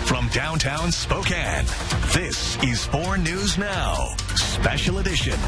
from downtown Spokane, this is 4 News Now, Special Edition.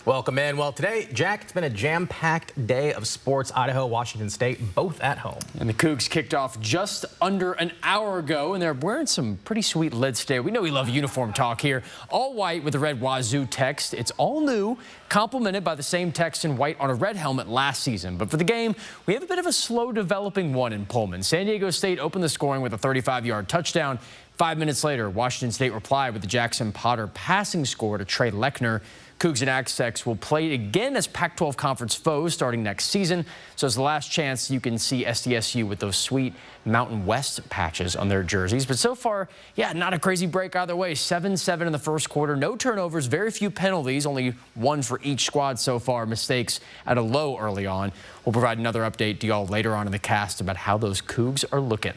Welcome in. Well, today, Jack, it's been a jam-packed day of sports. Idaho, Washington State, both at home. And the Cougs kicked off just under an hour ago, and they're wearing some pretty sweet lids today. We know we love uniform talk here. All white with the red Wazoo text. It's all new, complemented by the same text in white on a red helmet last season. But for the game, we have a bit of a slow-developing one in Pullman. San Diego State opened the scoring with a 35-yard touchdown. 5 minutes later, Washington State replied with the Jackson Potter passing score to Trey Lechner. Cougs and Aztecs will play again as Pac-12 conference foes starting next season. So it's the last chance you can see SDSU with those sweet Mountain West patches on their jerseys. But so far, yeah, not a crazy break either way. 7-7 in the first quarter. No turnovers, very few penalties, only one for each squad so far. Mistakes at a low early on. We'll provide another update to y'all later on in the cast about how those Cougs are looking.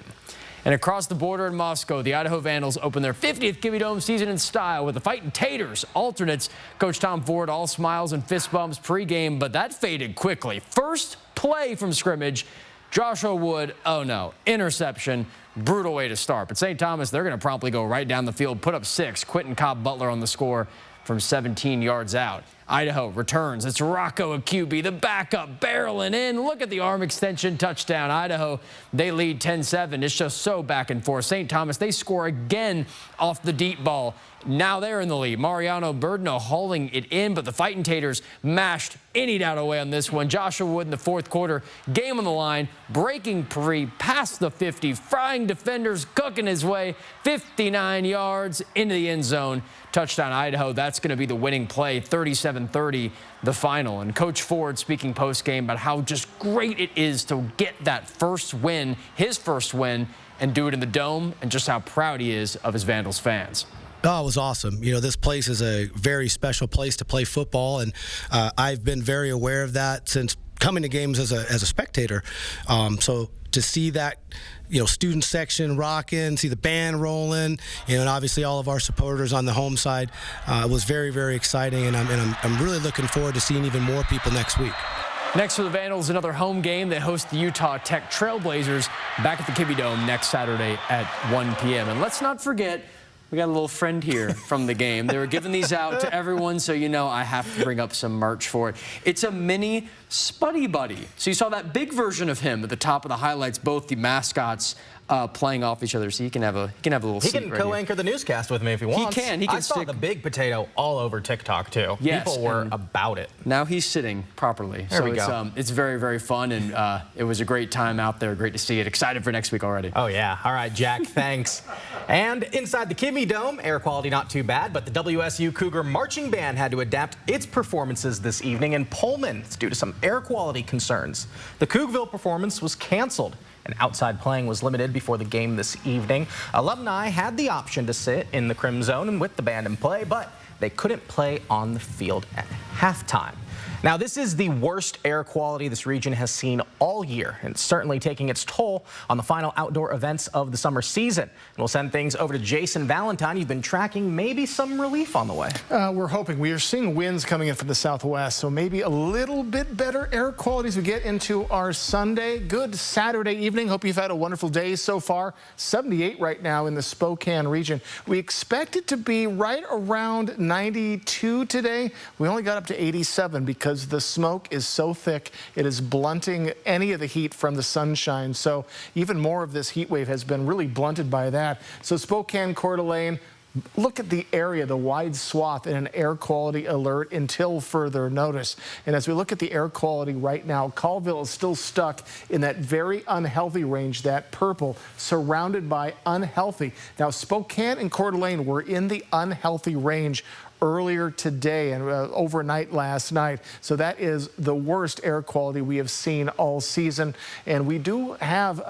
And across the border in Moscow, the Idaho Vandals open their 50th Kibbie Dome season in style with the Fightin' Taters alternates. Coach Tom Ford all smiles and fist bumps pregame, but that faded quickly. First play from scrimmage, Joshua Wood, oh no, interception. Brutal way to start. But St. Thomas, they're going to promptly go right down the field, put up 6. Quentin Cobb Butler on the score from 17 yards out. Idaho returns. It's Rocco Akubi, the backup, barreling in. Look at the arm extension touchdown. Idaho, they lead 10-7. It's just so back and forth. St. Thomas, they score again off the deep ball. Now they're in the lead. Mariano Burdino hauling it in, but the Fightin' Taters mashed any doubt away on this one. Joshua Wood in the fourth quarter, game on the line, breaking free past the 50, frying defenders, cooking his way 59 yards into the end zone. Touchdown Idaho. That's going to be the winning play, 37-30, the final. And Coach Ford speaking post-game about how just great it is to get that first win, his first win, and do it in the Dome, and just how proud he is of his Vandals fans. Oh, it was awesome. You know, this place is a very special place to play football, and I've been very aware of that since coming to games as a spectator. So to see that, you know, student section rocking, see the band rolling, you know, and obviously all of our supporters on the home side was very, very exciting, and I'm really looking forward to seeing even more people next week. Next for the Vandals, another home game. They host the Utah Tech Trailblazers back at the Kibbie Dome next Saturday at 1 p.m. And let's not forget, we got a little friend here from the game. They were giving these out to everyone, so you know I have to bring up some merch for it. It's a mini Spuddy Buddy. So you saw that big version of him at the top of the highlights, both the mascots playing off each other, so he can have a little seat. He can co-anchor the newscast with me if he wants. He can. I saw the big potato all over TikTok too. Yes, people were about it. Now he's sitting properly. There we go. It's very, very fun, and it was a great time out there. Great to see it. Excited for next week already. Oh yeah. All right, Jack. Thanks. And inside the Kibbie Dome, air quality not too bad, but the WSU Cougar marching band had to adapt its performances this evening in Pullman. It's due to some air quality concerns. The Cougville performance was canceled, and outside playing was limited before the game this evening. Alumni had the option to sit in the Crim Zone and with the band and play, but they couldn't play on the field at halftime. Now, this is the worst air quality this region has seen all year, and it's certainly taking its toll on the final outdoor events of the summer season. And we'll send things over to Jason Valentine. You've been tracking maybe some relief on the way. We're hoping. We are seeing winds coming in from the southwest, so maybe a little bit better air quality as we get into our Sunday. Good Saturday evening. Hope you've had a wonderful day so far. 78 right now in the Spokane region. We expect it to be right around 92 today. We only got up to 87 because the smoke is so thick, it is blunting any of the heat from the sunshine. So even more of this heat wave has been really blunted by that. So Spokane, Coeur d'Alene, look at the area, the wide swath, in an air quality alert until further notice. And as we look at the air quality right now, Colville is still stuck in that very unhealthy range, that purple, surrounded by unhealthy. Now, Spokane and Coeur d'Alene were in the unhealthy range earlier today and overnight last night. So that is the worst air quality we have seen all season. And we do have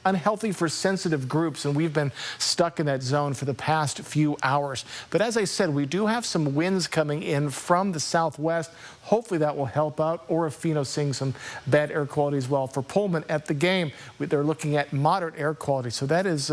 unhealthy for sensitive groups, and we've been stuck in that zone for the past few hours. But as I said, we do have some winds coming in from the southwest. Hopefully that will help out. Orofino seeing some bad air quality as well. For Pullman at the game, they're looking at moderate air quality, so that is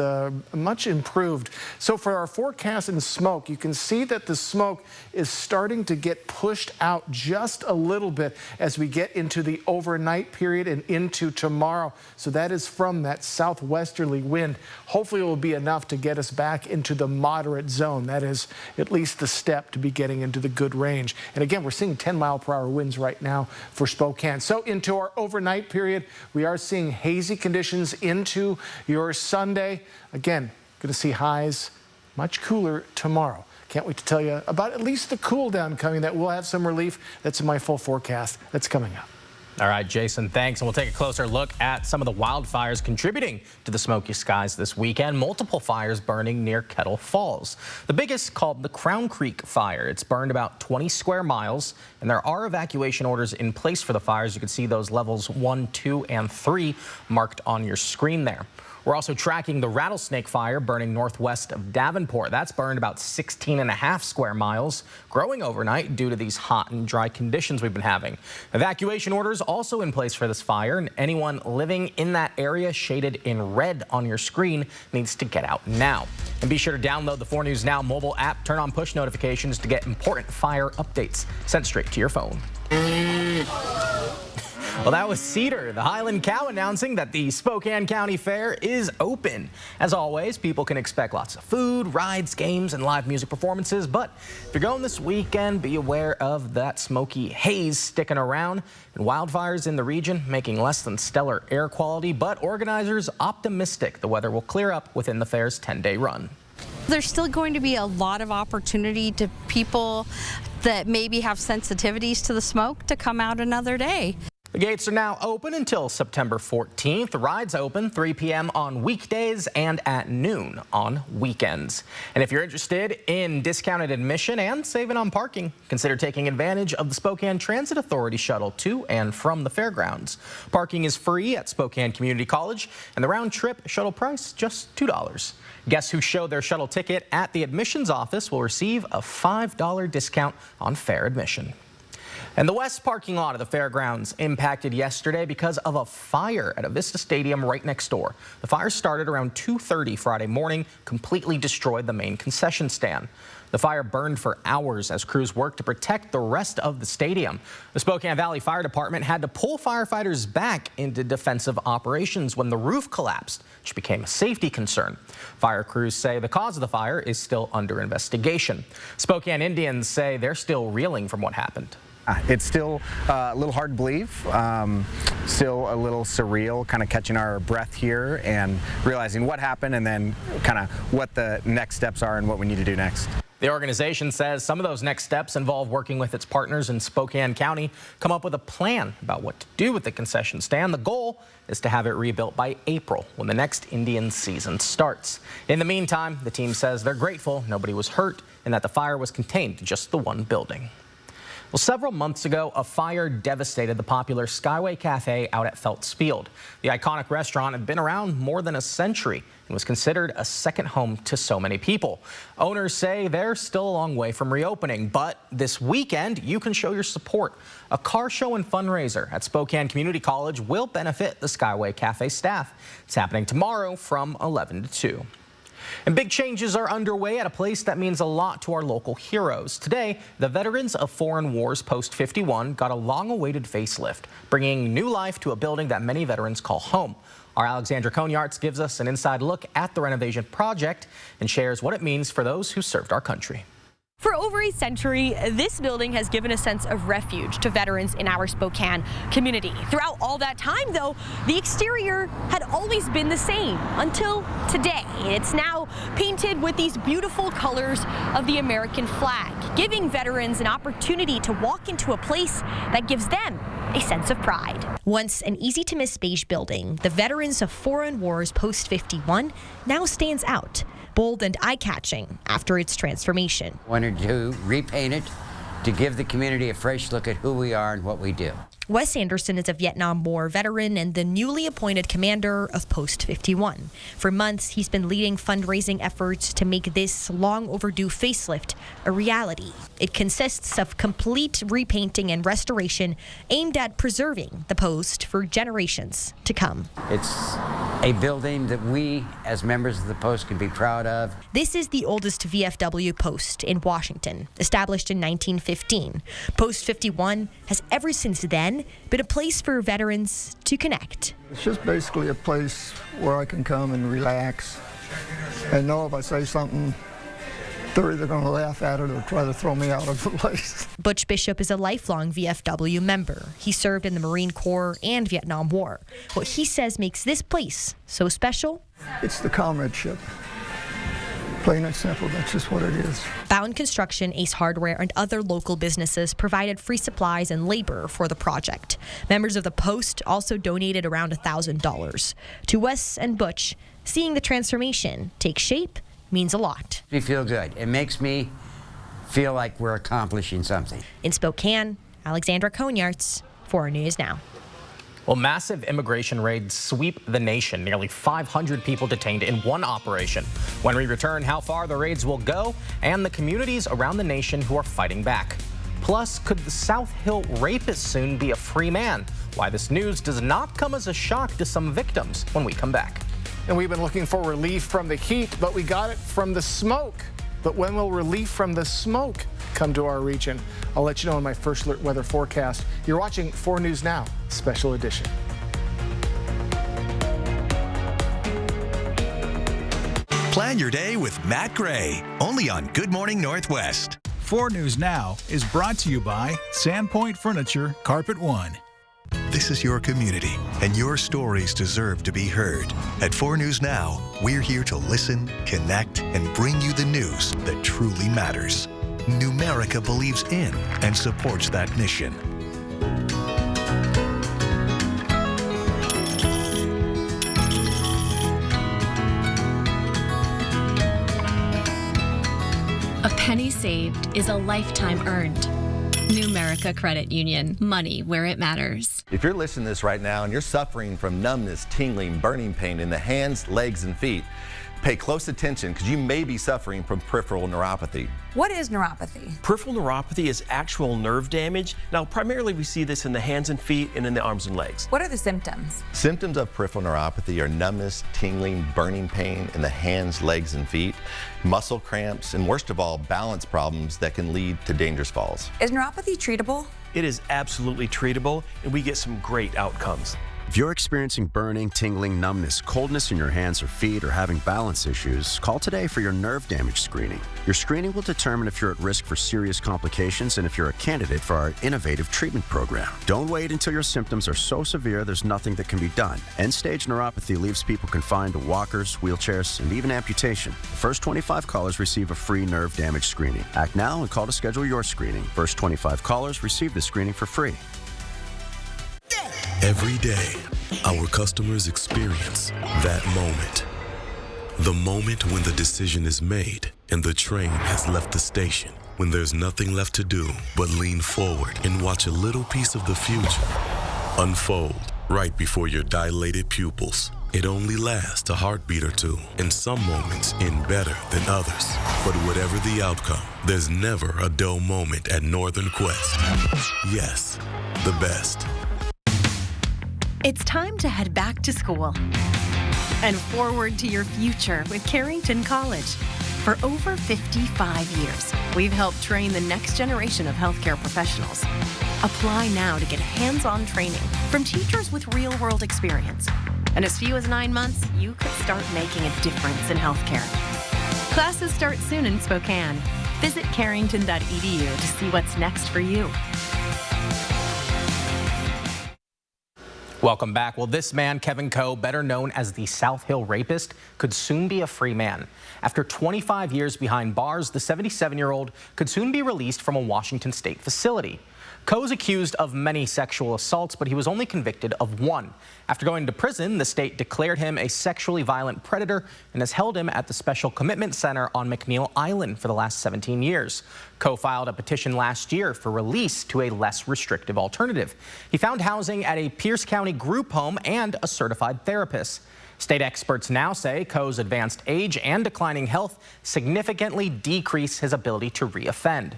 much improved. So for our forecast in smoke, you can see that the smoke is starting to get pushed out just a little bit as we get into the overnight period and into tomorrow. So that is from that southwesterly wind. Hopefully it will be enough to get us back into the moderate zone. That is at least the step to be getting into the good range. And again, we're seeing 10-mile-per-hour winds right now for Spokane. So into our overnight period, we are seeing hazy conditions into your Sunday. Again, going to see highs much cooler tomorrow. Can't wait to tell you about at least the cool down coming, that we'll have some relief. That's in my full forecast that's coming up. All right, Jason, thanks. And we'll take a closer look at some of the wildfires contributing to the smoky skies this weekend. Multiple fires burning near Kettle Falls. The biggest, called the Crown Creek Fire. It's burned about 20 square miles, and there are evacuation orders in place for the fires. You can see those levels 1, 2, and 3 marked on your screen there. We're also tracking the Rattlesnake Fire burning northwest of Davenport. That's burned about 16.5 square miles, growing overnight due to these hot and dry conditions we've been having. Evacuation orders also in place for this fire, and anyone living in that area shaded in red on your screen needs to get out now. And be sure to download the 4 News Now mobile app, turn on push notifications to get important fire updates sent straight to your phone. Well, that was Cedar, the Highland Cow, announcing that the Spokane County Fair is open. As always, people can expect lots of food, rides, games, and live music performances. But if you're going this weekend, be aware of that smoky haze sticking around and wildfires in the region making less than stellar air quality. But organizers optimistic the weather will clear up within the fair's 10-day run. There's still going to be a lot of opportunity to people that maybe have sensitivities to the smoke to come out another day. The gates are now open until September 14th. The ride's open 3 p.m. on weekdays and at noon on weekends. And if you're interested in discounted admission and saving on parking, consider taking advantage of the Spokane Transit Authority shuttle to and from the fairgrounds. Parking is free at Spokane Community College, and the round-trip shuttle price just $2. Guests who show their shuttle ticket at the admissions office will receive a $5 discount on fair admission. And the west parking lot of the fairgrounds impacted yesterday because of a fire at a Vista Stadium right next door. The fire started around 2:30 Friday morning, completely destroyed the main concession stand. The fire burned for hours as crews worked to protect the rest of the stadium. The Spokane Valley Fire Department had to pull firefighters back into defensive operations when the roof collapsed, which became a safety concern. Fire crews say the cause of the fire is still under investigation. Spokane Indians say they're still reeling from what happened. It's still a little hard to believe, still a little surreal, kind of catching our breath here and realizing what happened and then kind of what the next steps are and what we need to do next. The organization says some of those next steps involve working with its partners in Spokane County, come up with a plan about what to do with the concession stand. The goal is to have it rebuilt by April when the next Indian season starts. In the meantime, the team says they're grateful nobody was hurt and that the fire was contained to just the one building. Well, several months ago, a fire devastated the popular Skyway Cafe out at Feltz Field. The iconic restaurant had been around more than a century and was considered a second home to so many people. Owners say they're still a long way from reopening, but this weekend, you can show your support. A car show and fundraiser at Spokane Community College will benefit the Skyway Cafe staff. It's happening tomorrow from 11 to 2. And big changes are underway at a place that means a lot to our local heroes. Today, the veterans of Foreign Wars Post 51 got a long-awaited facelift, bringing new life to a building that many veterans call home. Our Alexandra Konyarts gives us an inside look at the renovation project and shares what it means for those who served our country. For over a century, this building has given a sense of refuge to veterans in our Spokane community. Throughout all that time, though, the exterior had always been the same until today. It's now painted with these beautiful colors of the American flag, giving veterans an opportunity to walk into a place that gives them a sense of pride. Once an easy-to-miss beige building, the Veterans of Foreign Wars Post 51 now stands out, bold and eye-catching after its transformation. Wanted to repaint it to give the community a fresh look at who we are and what we do. Wes Anderson is a Vietnam War veteran and the newly appointed commander of Post 51. For months, he's been leading fundraising efforts to make this long overdue facelift a reality. It consists of complete repainting and restoration aimed at preserving the Post for generations to come. It's a building that we, as members of the Post, can be proud of. This is the oldest VFW Post in Washington, established in 1915. Post 51 has ever since then been a place for veterans to connect. It's just basically a place where I can come and relax and know if I say something, they're either going to laugh at it or try to throw me out of the place. Butch Bishop is a lifelong VFW member. He served in the Marine Corps and Vietnam War. What he says makes this place so special? It's the comradeship. Plain and simple, that's just what it is. Bowen Construction, Ace Hardware, and other local businesses provided free supplies and labor for the project. Members of the Post also donated around $1,000. To Wes and Butch, seeing the transformation take shape means a lot. We feel good. It makes me feel like we're accomplishing something. In Spokane, Alexandra Konyarts, 4 News Now. Well, massive immigration raids sweep the nation. Nearly 500 people detained in one operation. When we return, how far the raids will go and the communities around the nation who are fighting back. Plus, could the South Hill rapist soon be a free man? Why this news does not come as a shock to some victims when we come back. And we've been looking for relief from the heat, but we got it from the smoke. But when will relief from the smoke come to our region? I'll let you know in my first alert weather forecast. You're watching 4 News Now, Special Edition. Plan your day with Matt Gray, only on Good Morning Northwest. 4 News Now is brought to you by Sandpoint Furniture, Carpet One. This is your community, and your stories deserve to be heard. At 4 News Now, we're here to listen, connect, and bring you the news that truly matters. Numerica believes in and supports that mission. A penny saved is a lifetime earned. Numerica Credit Union. Money where it matters. If you're listening to this right now and you're suffering from numbness, tingling, burning pain in the hands, legs, and feet, pay close attention because you may be suffering from peripheral neuropathy. What is neuropathy? Peripheral neuropathy is actual nerve damage. Now, primarily we see this in the hands and feet and in the arms and legs. What are the symptoms? Symptoms of peripheral neuropathy are numbness, tingling, burning pain in the hands, legs, and feet, muscle cramps, and worst of all, balance problems that can lead to dangerous falls. Is neuropathy treatable? It is absolutely treatable, and we get some great outcomes. If you're experiencing burning, tingling, numbness, coldness in your hands or feet, or having balance issues, call today for your nerve damage screening. Your screening will determine if you're at risk for serious complications and if you're a candidate for our innovative treatment program. Don't wait until your symptoms are so severe there's nothing that can be done. End-stage neuropathy leaves people confined to walkers, wheelchairs, and even amputation. The first 25 callers receive a free nerve damage screening. Act now and call to schedule your screening. First 25 callers receive the screening for free. Every day, our customers experience that moment. The moment when the decision is made and the train has left the station. When there's nothing left to do but lean forward and watch a little piece of the future unfold right before your dilated pupils. It only lasts a heartbeat or two, and some moments end better than others. But whatever the outcome, there's never a dull moment at Northern Quest. Yes, the best. It's time to head back to school and forward to your future with Carrington College. For over 55 years, we've helped train the next generation of healthcare professionals. Apply now to get hands-on training from teachers with real-world experience. In as few as 9 months, you could start making a difference in healthcare. Classes start soon in Spokane. Visit carrington.edu to see what's next for you. Welcome back. Well, this man, Kevin Coe, better known as the South Hill rapist, could soon be a free man. After 25 years behind bars, the 77-year-old could soon be released from a Washington state facility. Coe is accused of many sexual assaults, but he was only convicted of one. After going to prison, the state declared him a sexually violent predator and has held him at the Special Commitment Center on McNeil Island for the last 17 years. Coe filed a petition last year for release to a less restrictive alternative. He found housing at a Pierce County group home and a certified therapist. State experts now say Coe's advanced age and declining health significantly decrease his ability to reoffend.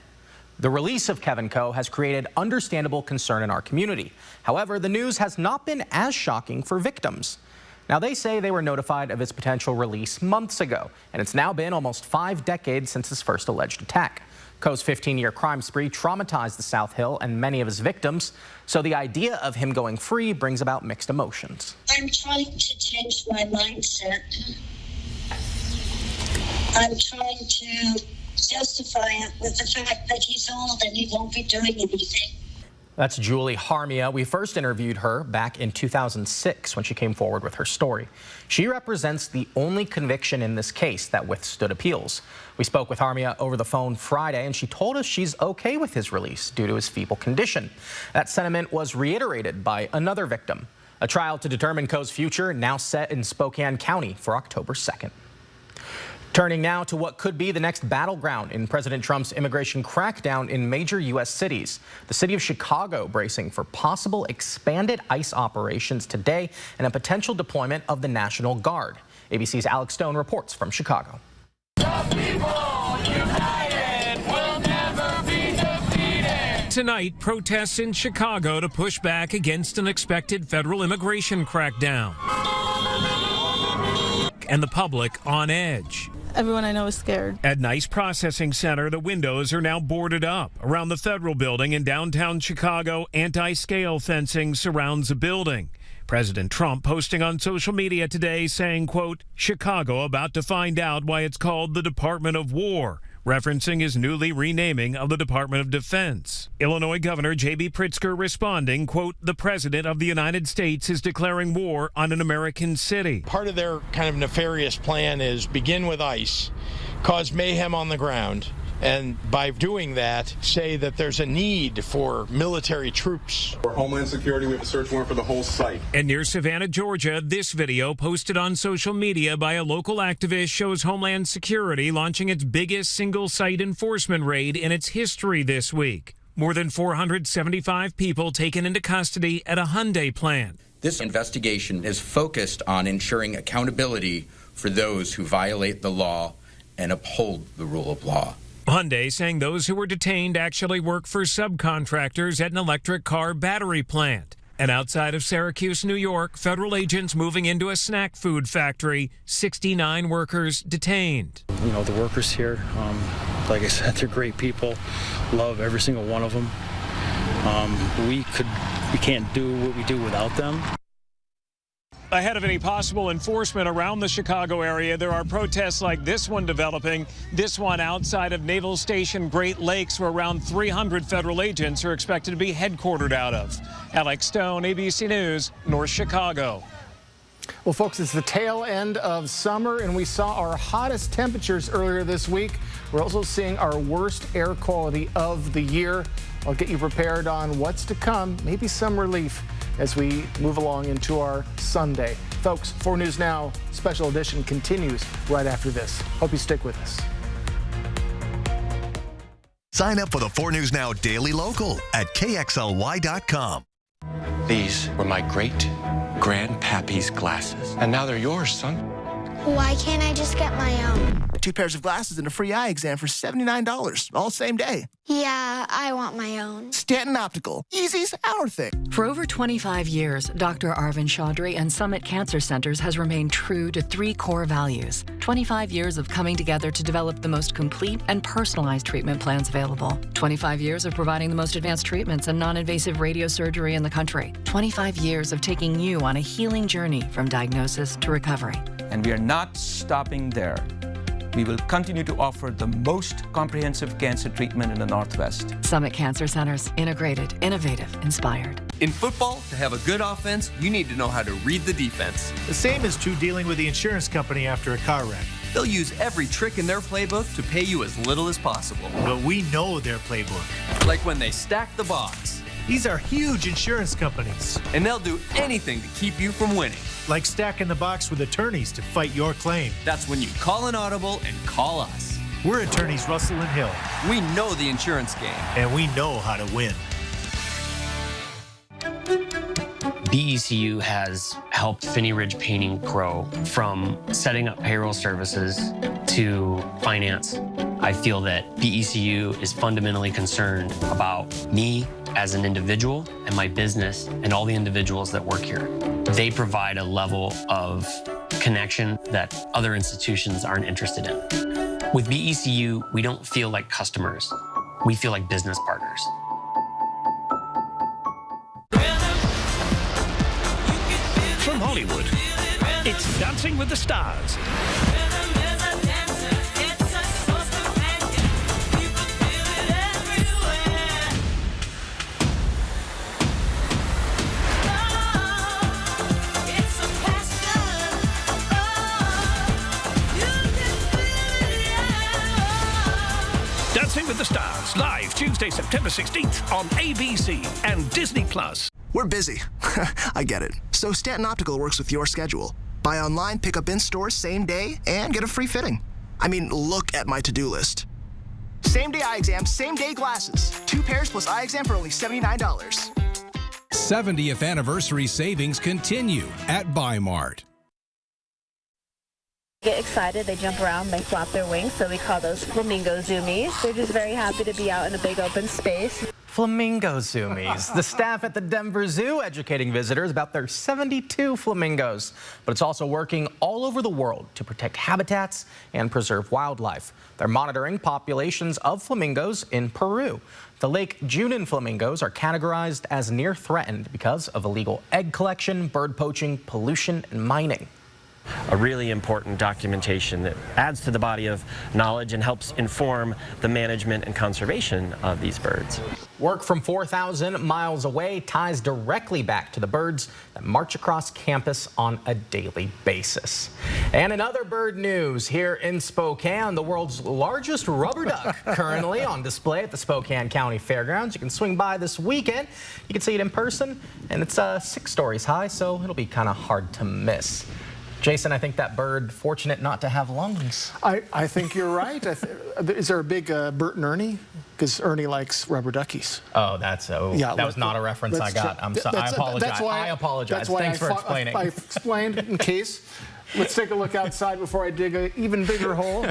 The release of Kevin Coe has created understandable concern in our community. However, the news has not been as shocking for victims. Now, they say they were notified of his potential release months ago, and it's now been almost 5 decades since his first alleged attack. Coe's 15-year crime spree traumatized the South Hill and many of his victims, so the idea of him going free brings about mixed emotions. I'm trying to change my mindset. I'm trying to justify it with the fact that he's old and he won't be doing anything. That's Julie Harmia. We first interviewed her back in 2006 when she came forward with her story. She represents the only conviction in this case that withstood appeals. We spoke with Harmia over the phone Friday, and she told us she's okay with his release due to his feeble condition. That sentiment was reiterated by another victim. A trial to determine Coe's future now set in Spokane County for October 2nd. Turning now to what could be the next battleground in President Trump's immigration crackdown in major U.S. cities. The city of Chicago bracing for possible expanded ICE operations today and a potential deployment of the National Guard. ABC's Alex Stone reports from Chicago. Tonight, protests in Chicago to push back against an expected federal immigration crackdown. And the public on edge. Everyone I know is scared. At NICE Processing Center, the windows are now boarded up. Around the federal building in downtown Chicago, anti-scale fencing surrounds the building. President Trump posting on social media today saying, quote, Chicago about to find out why it's called the Department of War, referencing his newly renaming of the Department of Defense. Illinois Governor J.B. Pritzker responding, quote, the President of the United States is declaring war on an American city. Part of their kind of nefarious plan is begin with ICE, cause mayhem on the ground, and by doing that, say that there's a need for military troops. For Homeland Security, we have a search warrant for the whole site. And near Savannah, Georgia, this video posted on social media by a local activist shows Homeland Security launching its biggest single-site enforcement raid in its history this week. More than 475 people taken into custody at a Hyundai plant. This investigation is focused on ensuring accountability for those who violate the law and uphold the rule of law. Hyundai saying those who were detained actually work for subcontractors at an electric car battery plant. And outside of Syracuse, New York, federal agents moving into a snack food factory, 69 workers detained. You know, the workers here, like I said, they're great people. Love every single one of them. We can't do what we do without them. Ahead of any possible enforcement around the Chicago area, there are protests like this one developing, this one outside of Naval Station Great Lakes, where around 300 federal agents are expected to be headquartered out of. Alex Stone, ABC News, North Chicago. Well, folks, it's the tail end of summer, and we saw our hottest temperatures earlier this week. We're also seeing our worst air quality of the year. I'll get you prepared on what's to come, maybe some relief as we move along into our Sunday. Folks, 4 News Now special edition continues right after this. Hope you stick with us. Sign up for the 4 News Now Daily Local at KXLY.com. These were my great-grandpappy's glasses, and now they're yours, son. Why can't I just get my own? 2 pairs of glasses and a free eye exam for $79, all same day. Yeah, I want my own. Stanton Optical. Easy's our thing. For over 25 years, Dr. Arvind Chaudhry and Summit Cancer Centers has remained true to 3 core values. 25 years of coming together to develop the most complete and personalized treatment plans available. 25 years of providing the most advanced treatments and non-invasive radiosurgery in the country. 25 years of taking you on a healing journey from diagnosis to recovery. And we are not stopping there. We will continue to offer the most comprehensive cancer treatment in the Northwest. Summit Cancer Centers, integrated, innovative, inspired. In football, to have a good offense, you need to know how to read the defense. The same is true dealing with the insurance company after a car wreck. They'll use every trick in their playbook to pay you as little as possible. But we know their playbook. Like when they stack the box. These are huge insurance companies. And they'll do anything to keep you from winning. Like stacking the box with attorneys to fight your claim. That's when you call an audible and call us. We're attorneys Russell and Hill. We know the insurance game. And we know how to win. BECU has helped Finney Ridge Painting grow from setting up payroll services to finance. I feel that BECU is fundamentally concerned about me as an individual and my business and all the individuals that work here. They provide a level of connection that other institutions aren't interested in. With BECU, we don't feel like customers. We feel like business partners. From Hollywood, it's Dancing with the Stars. Dancing with the Stars, live Tuesday, September 16th on ABC and Disney+. We're busy. I get it. So Stanton Optical works with your schedule. Buy online, pick up in store same day, and get a free fitting. I mean, look at my to-do list. Same day eye exam, same day glasses. 2 pairs plus eye exam for only $79. 70th anniversary savings continue at Bi-Mart. Get excited, they jump around, they flap their wings, so we call those flamingo zoomies. They're just very happy to be out in a big open space. Flamingo zoomies. The staff at the Denver Zoo educating visitors about their 72 flamingos. But it's also working all over the world to protect habitats and preserve wildlife. They're monitoring populations of flamingos in Peru. The Lake Junin flamingos are categorized as near threatened because of illegal egg collection, bird poaching, pollution, and mining. A really important documentation that adds to the body of knowledge and helps inform the management and conservation of these birds. Work from 4,000 miles away ties directly back to the birds that march across campus on a daily basis. And in other bird news, here in Spokane, the world's largest rubber duck currently on display at the Spokane County Fairgrounds. You can swing by this weekend. You can see it in person, and it's 6 stories high, so it'll be kind of hard to miss. Jason, I think that bird fortunate not to have lungs. I think you're right. Is there a big Bert and Ernie? Because Ernie likes rubber duckies. Oh, that was not a reference I got. I'm sorry. I apologize. I apologize. Thanks for explaining. I explained in case. Let's take a look outside before I dig an even bigger hole.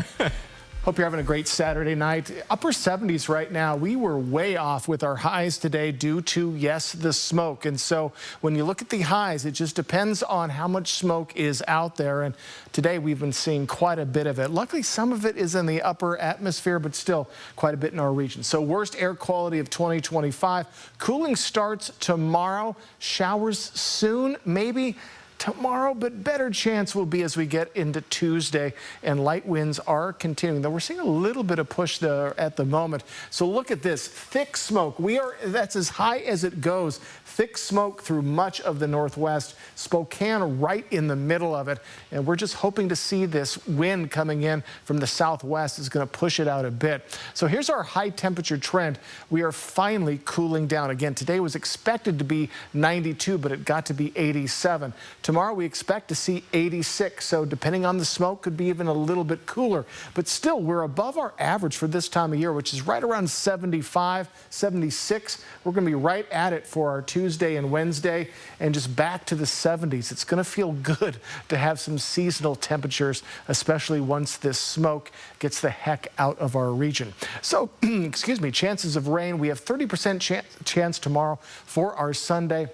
Hope you're having a great Saturday night. Upper 70s right now. We were way off with our highs today due to, yes, the smoke. And so when you look at the highs, it just depends on how much smoke is out there. And today we've been seeing quite a bit of it. Luckily, some of it is in the upper atmosphere, but still quite a bit in our region. So worst air quality of 2025. Cooling starts tomorrow. Showers soon, maybe tomorrow, but better chance will be as we get into Tuesday, and light winds are continuing. Though we're seeing a little bit of push there at the moment. So look at this, thick smoke. That's as high as it goes. Thick smoke through much of the northwest. Spokane right in the middle of it, and we're just hoping to see this wind coming in from the southwest is going to push it out a bit. So here's our high temperature trend. We are finally cooling down. Again, today was expected to be 92, but it got to be 87. Tomorrow we expect to see 86, so depending on the smoke, could be even a little bit cooler. But still, we're above our average for this time of year, which is right around 75, 76. We're going to be right at it for our Tuesday and Wednesday, and just back to the 70s. It's going to feel good to have some seasonal temperatures, especially once this smoke gets the heck out of our region. So, excuse me, chances of rain, we have 30% chance tomorrow for our Sunday.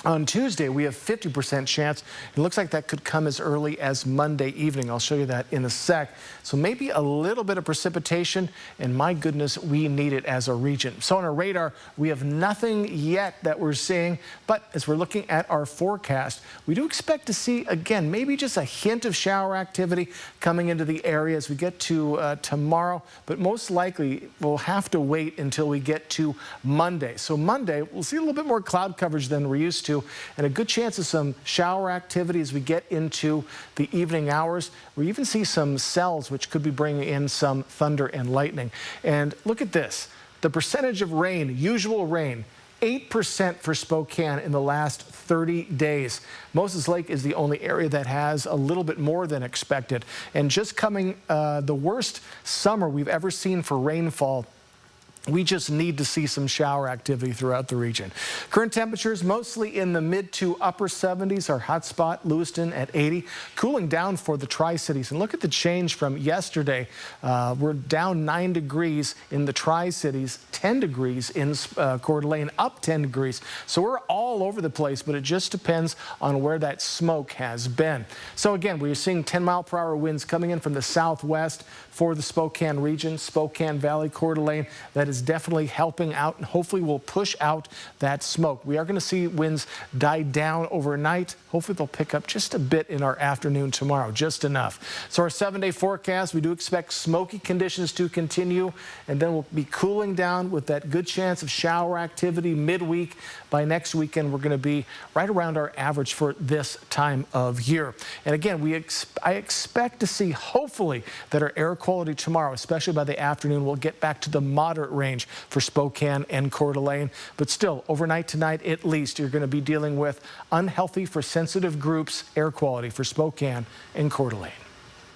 On Tuesday, we have 50% chance. It looks like that could come as early as Monday evening. I'll show you that in a sec. So maybe a little bit of precipitation, and my goodness, we need it as a region. So on our radar, we have nothing yet that we're seeing, but as we're looking at our forecast, we do expect to see, again, maybe just a hint of shower activity coming into the area as we get to tomorrow, but most likely we'll have to wait until we get to Monday. So Monday, we'll see a little bit more cloud coverage than we're used to. into, and a good chance of some shower activity as we get into the evening hours. We even see some cells which could be bringing in some thunder and lightning. And look at this, the percentage of rain, usual rain, 8% for Spokane in the last 30 days. Moses Lake is the only area that has a little bit more than expected. And just coming the worst summer we've ever seen for rainfall. We just need to see some shower activity throughout the region. Current temperatures mostly in the mid to upper 70s. Our hot spot, Lewiston at 80. Cooling down for the Tri-Cities. And look at the change from yesterday. We're down 9 degrees in the Tri-Cities, 10 degrees in Coeur d'Alene, up 10 degrees. So we're all over the place, but it just depends on where that smoke has been. So again, we're seeing 10-mile-per-hour winds coming in from the southwest for the Spokane region, Spokane Valley, Coeur d'Alene. That is definitely helping out and hopefully will push out that smoke. We are going to see winds die down overnight. Hopefully they'll pick up just a bit in our afternoon tomorrow, just enough. So our 7-day forecast, we do expect smoky conditions to continue, and then we'll be cooling down with that good chance of shower activity midweek. By next weekend, we're going to be right around our average for this time of year. And again, I expect to see, hopefully, that our air quality tomorrow, especially by the afternoon, will get back to the moderate range for Spokane and Coeur d'Alene. But still, overnight tonight at least, you're going to be dealing with unhealthy for sensitive groups air quality for Spokane and Coeur d'Alene.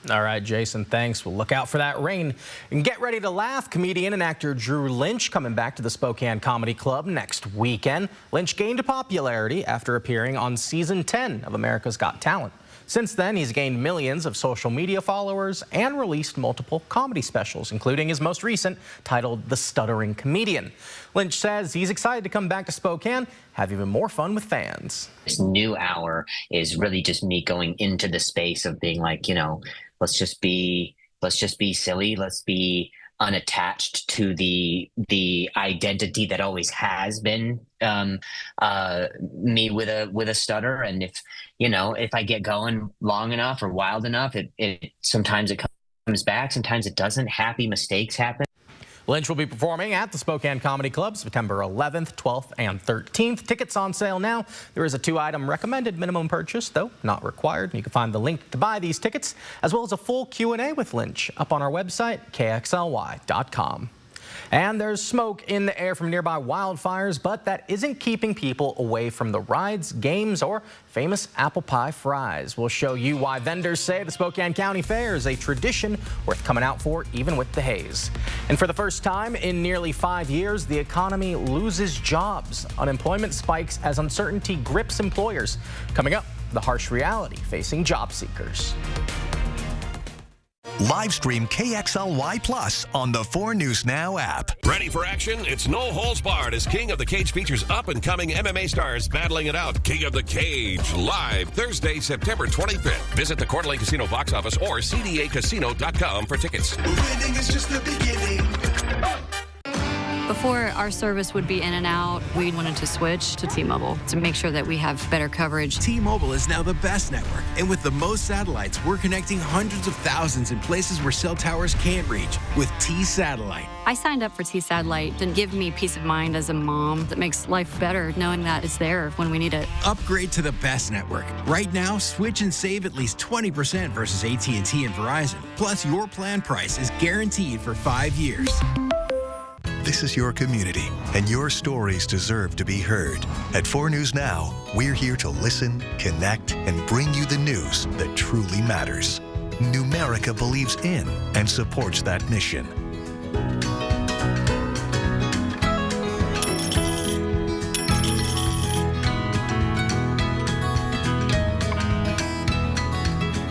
All right, Jason, thanks. We'll look out for that rain. And get ready to laugh. Comedian and actor Drew Lynch coming back to the Spokane Comedy Club next weekend. Lynch gained popularity after appearing on season 10 of America's Got Talent. Since then, he's gained millions of social media followers and released multiple comedy specials, including his most recent titled The Stuttering Comedian. Lynch says he's excited to come back to Spokane, have even more fun with fans. This new hour is really just me going into the space of being like, you know, let's just be silly. Let's be unattached to the identity that always has been me with a stutter. And if I get going long enough or wild enough, it sometimes it comes back, sometimes it doesn't. Happy mistakes happen. Lynch will be performing at the Spokane Comedy Club September 11th, 12th, and 13th. Tickets on sale now. There is a 2-item recommended minimum purchase, though not required. You can find the link to buy these tickets, as well as a full Q&A with Lynch up on our website, kxly.com. And there's smoke in the air from nearby wildfires, but that isn't keeping people away from the rides, games, or famous apple pie fries. We'll show you why vendors say the Spokane County Fair is a tradition worth coming out for, even with the haze. And for the first time in nearly 5 years, the economy loses jobs. Unemployment spikes as uncertainty grips employers. Coming up, the harsh reality facing job seekers. Live stream KXLY Plus on the 4 News Now app. Ready for action? It's no holds barred as King of the Cage features up-and-coming MMA stars battling it out. King of the Cage, live Thursday, September 25th. Visit the Coeur d'Alene Casino box office or cdacasino.com for tickets. Winning is just the beginning. Before, our service would be in and out. We wanted to switch to T-Mobile to make sure that we have better coverage. T-Mobile is now the best network. And with the most satellites, we're connecting hundreds of thousands in places where cell towers can't reach with T-Satellite. I signed up for T-Satellite to give me peace of mind as a mom that makes life better knowing that it's there when we need it. Upgrade to the best network. Right now, switch and save at least 20% versus AT&T and Verizon. Plus, your plan price is guaranteed for 5 years. This is your community, and your stories deserve to be heard. At 4 News Now, we're here to listen, connect, and bring you the news that truly matters. Numerica believes in and supports that mission.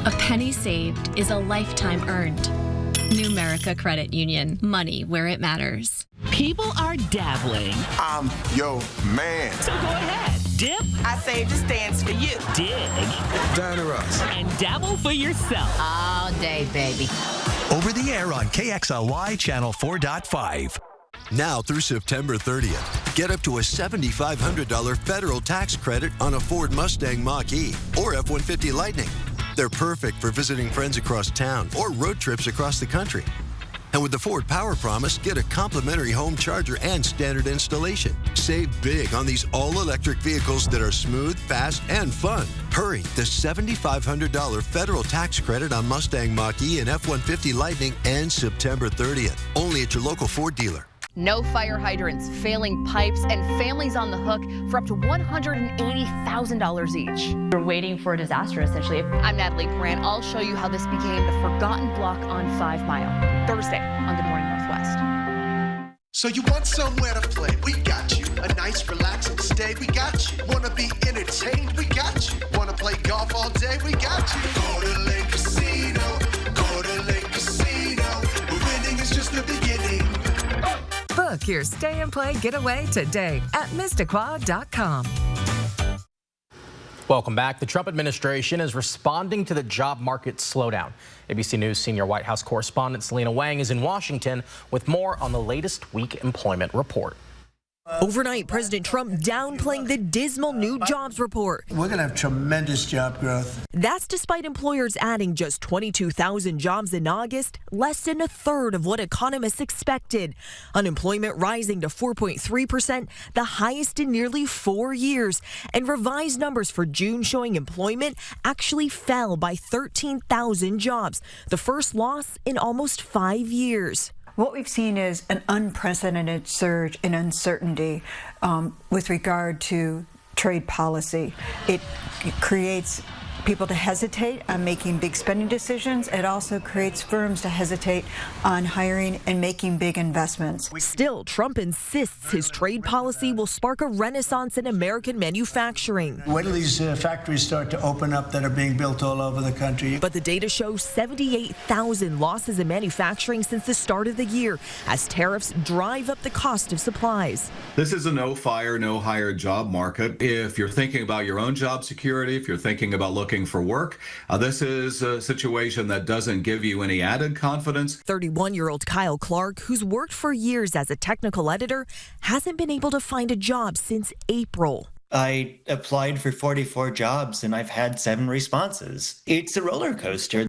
A penny saved is a lifetime earned. Numerica Credit Union. Money where it matters. People are dabbling. I'm your man. So go ahead. Dip. I saved the stands for you. Dig. Dinner us. And dabble for yourself. All day, baby. Over the air on KXLY Channel 4.5. Now through September 30th, get up to a $7,500 federal tax credit on a Ford Mustang Mach-E or F-150 Lightning. They're perfect for visiting friends across town or road trips across the country. And with the Ford Power Promise, get a complimentary home charger and standard installation. Save big on these all-electric vehicles that are smooth, fast, and fun. Hurry, the $7,500 federal tax credit on Mustang Mach-E and F-150 Lightning ends September 30th. Only at your local Ford dealer. No fire hydrants, failing pipes, and families on the hook for up to $180,000 each. We're waiting for a disaster, essentially. I'm Natalie Grant. I'll show you how this became the forgotten block on 5 Mile. Thursday on Good Morning Northwest. So you want somewhere to play? We got you. A nice relaxing stay? We got you. Wanna be entertained? We got you. Wanna play golf all day? We got you. Go to Lake Casino. Go to Lake Casino. Winning is just the beginning. Book your stay and play getaway today at Mistaqua.com. Welcome back. The Trump administration is responding to the job market slowdown. ABC News senior White House correspondent Selena Wang is in Washington with more on the latest week employment report. Overnight, President Trump downplaying the dismal new jobs report. We're going to have tremendous job growth. That's despite employers adding just 22,000 jobs in August, less than a third of what economists expected. Unemployment rising to 4.3%, the highest in nearly 4 years. And revised numbers for June showing employment actually fell by 13,000 jobs, the first loss in almost 5 years. What we've seen is an unprecedented surge in uncertainty with regard to trade policy. It creates people to hesitate on making big spending decisions. It also creates firms to hesitate on hiring and making big investments. Still, Trump insists his trade policy will spark a renaissance in American manufacturing. Wait till these factories start to open up that are being built all over the country. But the data shows 78,000 losses in manufacturing since the start of the year as tariffs drive up the cost of supplies. This is a no fire, no hire job market. If you're thinking about your own job security, if you're thinking about looking for work, this is a situation that doesn't give you any added confidence. 31-year-old Kyle Clark, who's worked for years as a technical editor, hasn't been able to find a job since April. I applied for 44 jobs and I've had 7 responses. It's a roller coaster.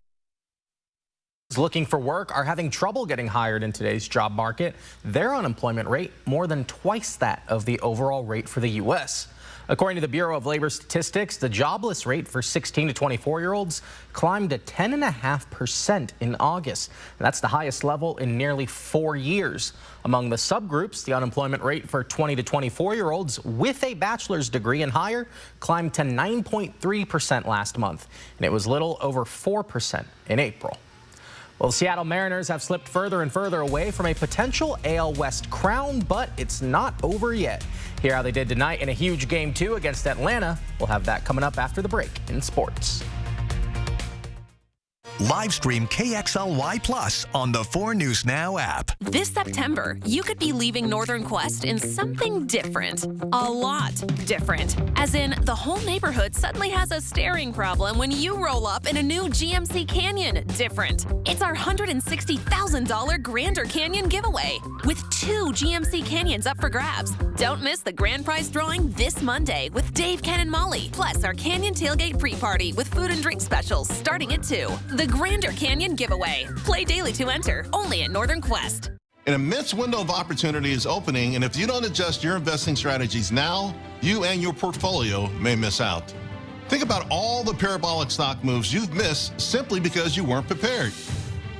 Looking for work are having trouble getting hired in today's job market. Their unemployment rate more than twice that of the overall rate for the U.S. According to the Bureau of Labor Statistics, the jobless rate for 16 to 24-year-olds climbed to 10.5% in August. That's the highest level in nearly 4 years. Among the subgroups, the unemployment rate for 20 to 24-year-olds with a bachelor's degree and higher climbed to 9.3% last month, and it was little over 4% in April. Well, the Seattle Mariners have slipped further and further away from a potential AL West crown, but it's not over yet. Hear how they did tonight in a huge Game 2 against Atlanta. We'll have that coming up after the break in sports. Live stream KXLY Plus on the 4 News Now app. This September, you could be leaving Northern Quest in something different. A lot different. As in, the whole neighborhood suddenly has a staring problem when you roll up in a new GMC Canyon. Different. It's our $160,000 Grander Canyon giveaway with 2 GMC Canyons up for grabs. Don't miss the grand prize drawing this Monday with Dave, Ken, and Molly. Plus our Canyon Tailgate pre-party with food and drink specials starting at 2. The Grander Canyon giveaway. Play daily to enter. Only at Northern Quest. An immense window of opportunity is opening, and if you don't adjust your investing strategies now, you and your portfolio may miss out. Think about all the parabolic stock moves you've missed simply because you weren't prepared.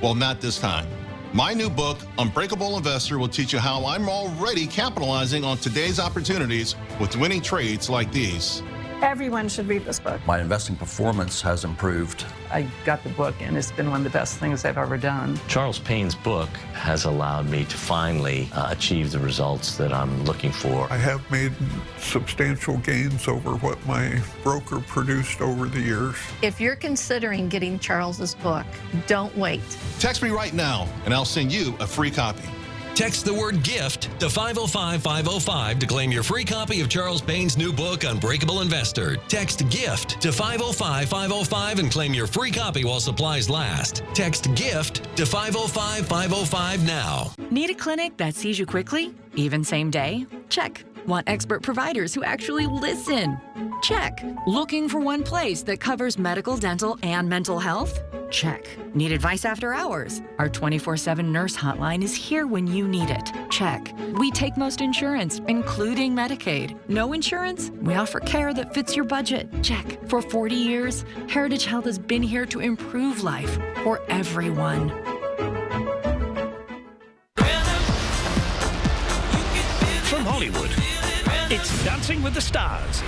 Well, not this time. My new book, Unbreakable Investor, will teach you how I'm already capitalizing on today's opportunities with winning trades like these. Everyone should read this book. My investing performance has improved. I got the book, and it's been one of the best things I've ever done. Charles Payne's book has allowed me to finally achieve the results that I'm looking for. I have made substantial gains over what my broker produced over the years. If you're considering getting Charles's book, don't wait. Text me right now, and I'll send you a free copy. Text the word GIFT to 505-505 to claim your free copy of Charles Payne's new book, Unbreakable Investor. Text GIFT to 505-505 and claim your free copy while supplies last. Text GIFT to 505-505 now. Need a clinic that sees you quickly, even same day? Check. Want expert providers who actually listen? Check. Looking for one place that covers medical, dental, and mental health? Check. Need advice after hours? Our 24/7 nurse hotline is here when you need it. Check. We take most insurance, including Medicaid. No insurance? We offer care that fits your budget. Check. For 40 years, Heritage Health has been here to improve life for everyone. From Hollywood, it's Dancing with the Stars.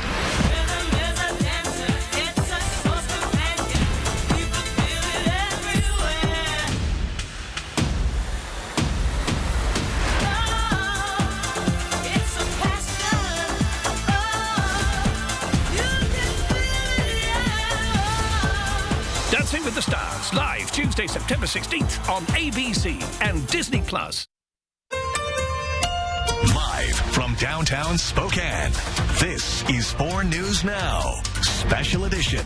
Dancing with the Stars, live Tuesday, September 16th on ABC and Disney+. Live from downtown Spokane, this is 4 News Now, Special Edition.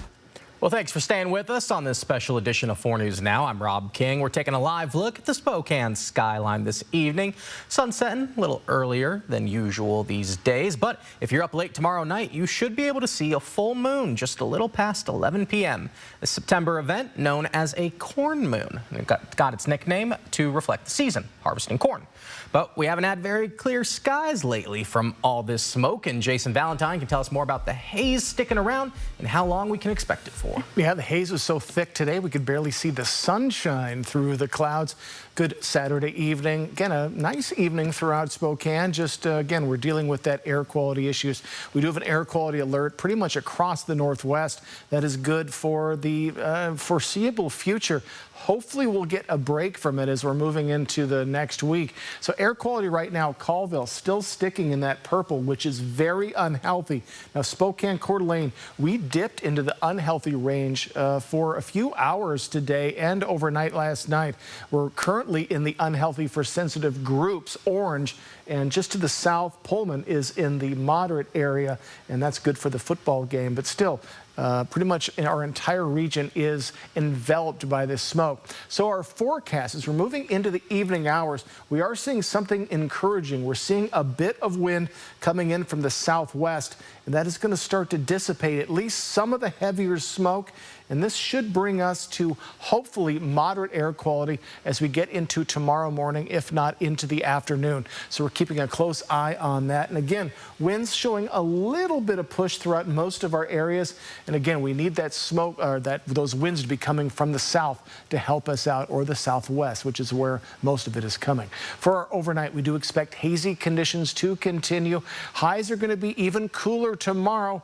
Well, thanks for staying with us on this special edition of 4 News Now. I'm Rob King. We're taking a live look at the Spokane skyline this evening. Sun setting a little earlier than usual these days, but if you're up late tomorrow night, you should be able to see a full moon just a little past 11 p.m. A September event known as a corn moon. It got its nickname to reflect the season, harvesting corn. But we haven't had very clear skies lately from all this smoke, and Jason Valentine can tell us more about the haze sticking around and how long we can expect it for. Yeah, the haze was so thick today we could barely see the sunshine through the clouds. Good Saturday evening. Again, a nice evening throughout Spokane. Just, again, we're dealing with that air quality issues. We do have an air quality alert pretty much across the Northwest. That is good for the foreseeable future. Hopefully we'll get a break from it as we're moving into the next week. So air quality right now, Colville still sticking in that purple, which is very unhealthy. Now Spokane, Coeur d'Alene, we dipped into the unhealthy range for a few hours today and overnight last night. We're currently in the unhealthy for sensitive groups, orange, and just to the south, Pullman is in the moderate area, and that's good for the football game, but still, pretty much in our entire region is enveloped by this smoke. So our forecast, as we're moving into the evening hours, we are seeing something encouraging. We're seeing a bit of wind coming in from the southwest, and that is going to start to dissipate at least some of the heavier smoke. And this should bring us to hopefully moderate air quality as we get into tomorrow morning, if not into the afternoon. So we're keeping a close eye on that. And again, winds showing a little bit of push throughout most of our areas. And again, we need that smoke or those winds to be coming from the south to help us out, or the southwest, which is where most of it is coming. For our overnight, we do expect hazy conditions to continue. Highs are going to be even cooler tomorrow.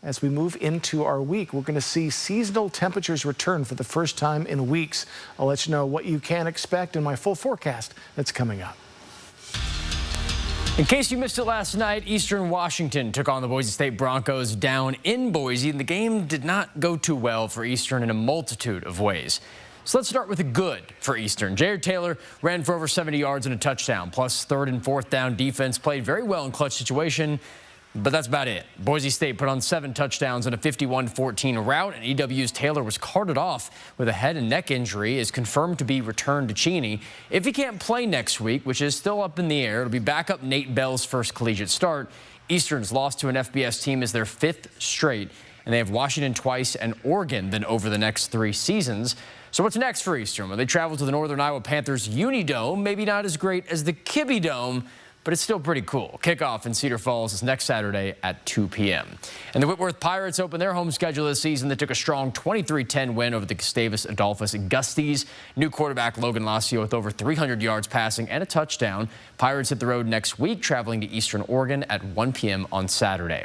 As we move into our week, we're going to see seasonal temperatures return for the first time in weeks. I'll let you know what you can expect in my full forecast that's coming up. In case you missed it last night, Eastern Washington took on the Boise State Broncos down in Boise, and the game did not go too well for Eastern in a multitude of ways. So let's start with the good for Eastern. Jared Taylor ran for over 70 yards and a touchdown, plus third and fourth down defense played very well in clutch situation. But that's about it. Boise State put on 7 touchdowns in a 51-14 rout, and EW's Taylor was carted off with a head and neck injury, is confirmed to be returned to Cheney. If he can't play next week, which is still up in the air, it'll be backup Nate Bell's first collegiate start. Eastern's lost to an FBS team is their 5th straight, and they have Washington twice and Oregon then over the next 3 seasons. So what's next for Eastern? Well, they travel to the Northern Iowa Panthers Unidome, maybe not as great as the Kibbe Dome, but it's still pretty cool. Kickoff in Cedar Falls is next Saturday at 2 p.m. And the Whitworth Pirates open their home schedule this season. They took a strong 23-10 win over the Gustavus Adolphus Gusties. New quarterback Logan Lassio with over 300 yards passing and a touchdown. Pirates hit the road next week, traveling to Eastern Oregon at 1 p.m. on Saturday.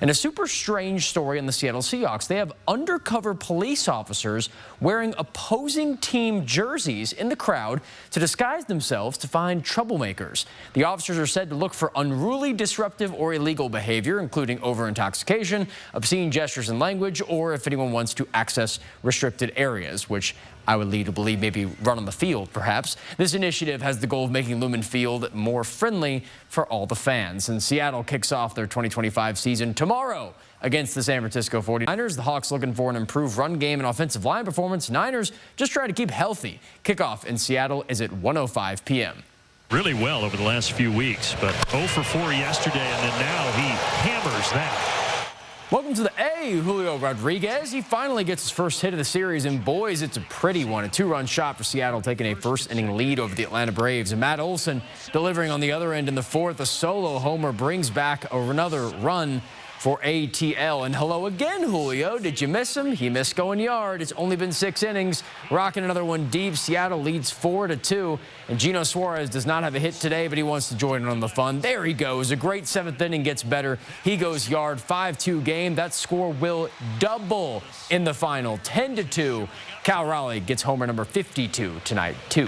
And a super strange story in the Seattle Seahawks. They have undercover police officers wearing opposing team jerseys in the crowd to disguise themselves to find troublemakers. The officers are said to look for unruly, disruptive, or illegal behavior, including over-intoxication, obscene gestures and language, or if anyone wants to access restricted areas, which I would lead to believe maybe run on the field, perhaps. This initiative has the goal of making Lumen Field more friendly for all the fans. And Seattle kicks off their 2025 season tomorrow against the San Francisco 49ers. The Hawks looking for an improved run game and offensive line performance. Niners just trying to keep healthy. Kickoff in Seattle is at 1:05 p.m. Really well over the last few weeks, but 0 for 4 yesterday, and then now he hammers that. Welcome to the A, Julio Rodriguez. He finally gets his first hit of the series, and boys, it's a pretty one. A two-run shot for Seattle, taking a first-inning lead over the Atlanta Braves. And Matt Olson delivering on the other end in the fourth. A solo homer brings back another run for ATL. And hello again, Julio. Did you miss him? He missed going yard. It's only been 6 innings. Rocking another one deep. Seattle leads 4-2. And Gino Suarez does not have a hit today, but he wants to join in on the fun. There he goes. A great 7th inning, gets better. He goes yard. 5-2 game. That score will double in the final. 10-2. Cal Raleigh gets homer number 52 tonight, too.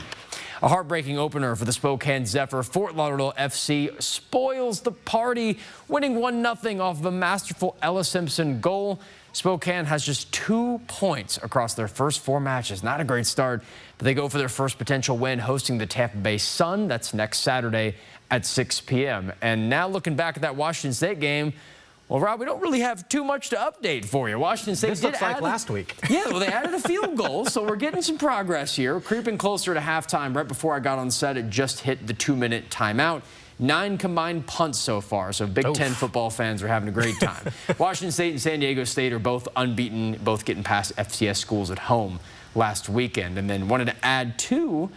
A heartbreaking opener for the Spokane Zephyr. Fort Lauderdale FC spoils the party, winning 1-0 off of a masterful Ella Simpson goal. Spokane has just 2 points across their first 4 matches. Not a great start, but they go for their first potential win, hosting the Tampa Bay Sun. That's next Saturday at 6 p.m. And now looking back at that Washington State game, well, Rob, we don't really have too much to update for you. Washington State This looks like last week. Yeah, well, they added a field goal, so we're getting some progress here. We're creeping closer to halftime. Right before I got on set, it just hit the 2-minute timeout. 9 combined punts so far, so Big Ten football fans are having a great time. Washington State and San Diego State are both unbeaten, both getting past FCS schools at home last weekend. And then wanted to add 2.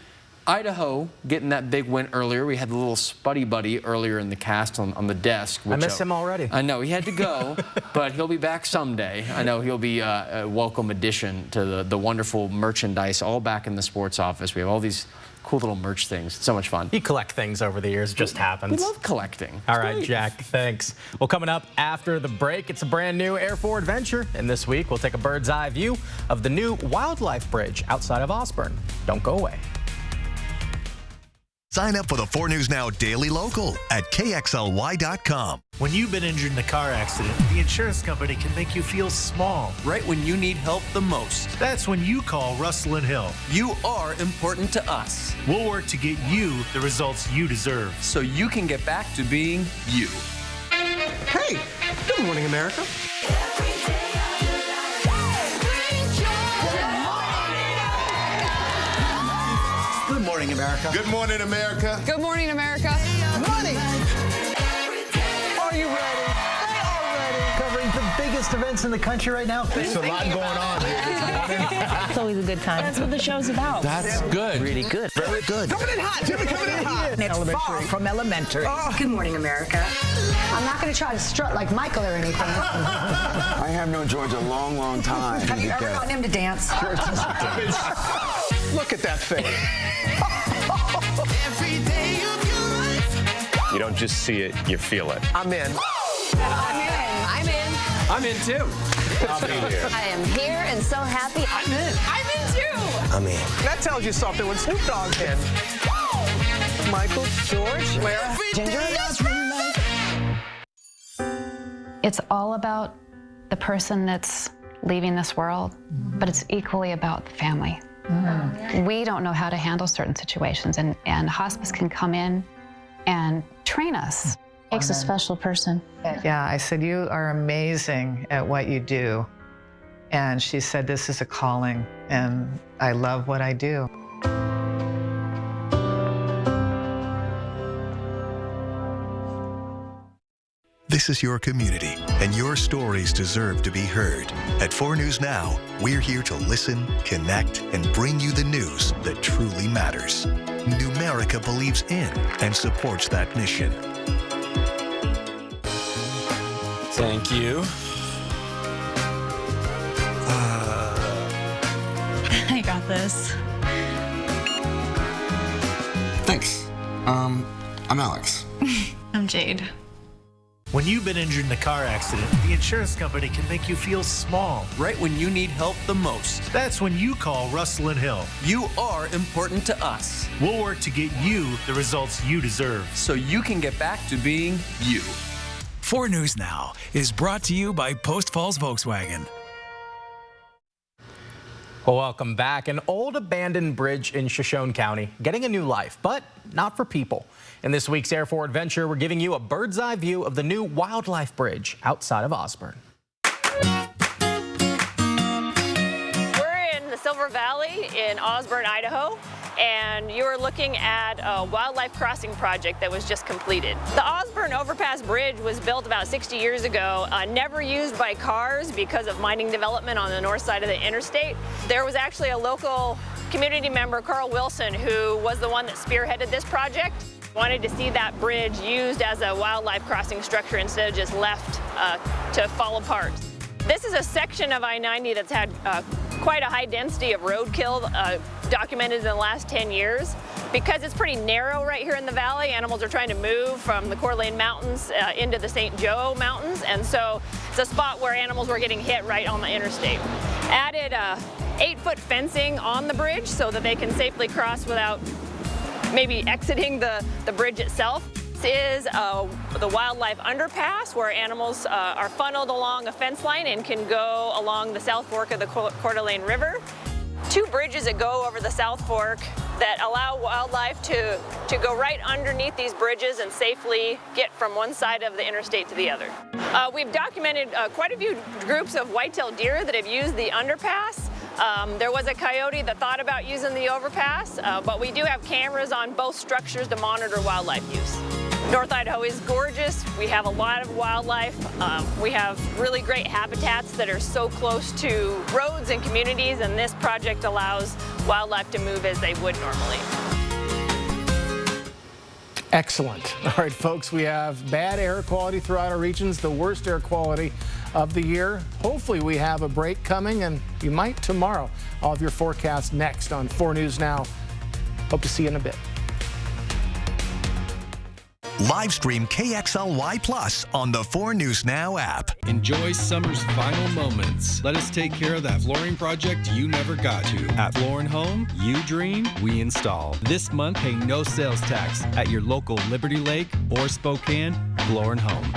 Idaho getting that big win earlier. We had the little Spuddy Buddy earlier in the cast on the desk. I miss him already. I know, he had to go, but he'll be back someday. I know he'll be a welcome addition to the wonderful merchandise, all back in the sports office. We have all these cool little merch things. It's so much fun. You collect things over the years. It just happens. We love collecting. All right, Jack, thanks. Well, coming up after the break, it's a brand new Air 4 adventure. And this week, we'll take a bird's eye view of the new Wildlife Bridge outside of Osborne. Don't go away. Sign up for the 4 News Now Daily Local at KXLY.com. When you've been injured in a car accident, the insurance company can make you feel small. Right when you need help the most. That's when you call Russell & Hill. You are important to us. We'll work to get you the results you deserve. So you can get back to being you. Hey, good morning, America. Good morning, America. Good morning, America. Good morning, America. Money. Are you ready? They are ready. Covering the biggest events in the country right now. There's a lot going on here this morning. It's always a good time. That's what the show's about. That's good. Really good. Very good. Coming in hot. Jimmy, coming in hot. It's far from elementary. Good morning, America. I'm not going to try to strut like Michael or anything. I have known George a long, long time. Have you ever gotten him to dance? Look at that face. You don't just see it, you feel it. I'm in. I'm in. I'm in too. I'll be here. I am here and so happy. I'm in. I'm in too. I'm in. That tells you something when Snoop Dogg's in. Michael, George, Lara, Ginger. It's all about the person that's leaving this world, but it's equally about the family. We don't know how to handle certain situations, and hospice can come in and train us. It takes a special person. Yeah, I said, you are amazing at what you do. And she said, this is a calling, and I love what I do. This is your community, and your stories deserve to be heard. At 4 News Now, we're here to listen, connect, and bring you the news that truly matters. Numerica believes in and supports that mission. Thank you. I got this. Thanks. I'm Alex. I'm Jade. When you've been injured in a car accident, the insurance company can make you feel small. Right when you need help the most. That's when you call Russell & Hill. You are important to us. We'll work to get you the results you deserve. So you can get back to being you. 4 News Now is brought to you by Post Falls Volkswagen. Well, welcome back. An old abandoned bridge in Shoshone County getting a new life, but not for people. In this week's Air 4 Adventure, we're giving you a bird's eye view of the new Wildlife Bridge outside of Osborne. We're in the Silver Valley in Osborne, Idaho, and you're looking at a wildlife crossing project that was just completed. The Osborne Overpass Bridge was built about 60 years ago, never used by cars because of mining development on the north side of the interstate. There was actually a local community member, Carl Wilson, who was the one that spearheaded this project. Wanted to see that bridge used as a wildlife crossing structure instead of just left to fall apart. This is a section of I-90 that's had quite a high density of roadkill documented in the last 10 years. Because it's pretty narrow right here in the valley, animals are trying to move from the Coeur d'Alene Mountains into the St. Joe Mountains, and so it's a spot where animals were getting hit right on the interstate. Added 8-foot fencing on the bridge so that they can safely cross without maybe exiting the bridge itself. This is the wildlife underpass where animals are funneled along a fence line and can go along the South Fork of the Coeur d'Alene River. 2 bridges that go over the South Fork that allow wildlife to go right underneath these bridges and safely get from one side of the interstate to the other. We've documented quite a few groups of white-tailed deer that have used the underpass. There was a coyote that thought about using the overpass, but we do have cameras on both structures to monitor wildlife use. North Idaho is gorgeous. We have a lot of wildlife. We have really great habitats that are so close to roads and communities, and this project allows wildlife to move as they would normally. Excellent. All right, folks, we have bad air quality throughout our regions, the worst air quality of the year. Hopefully we have a break coming, and you might tomorrow. All of your forecasts next on 4 News Now. Hope to see you in a bit. Live stream KXLY Plus on the 4 News Now app. Enjoy summer's final moments. Let us take care of that flooring project you never got to. At Floor & Home, you dream, we install. This month, pay no sales tax at your local Liberty Lake or Spokane Floor & Home.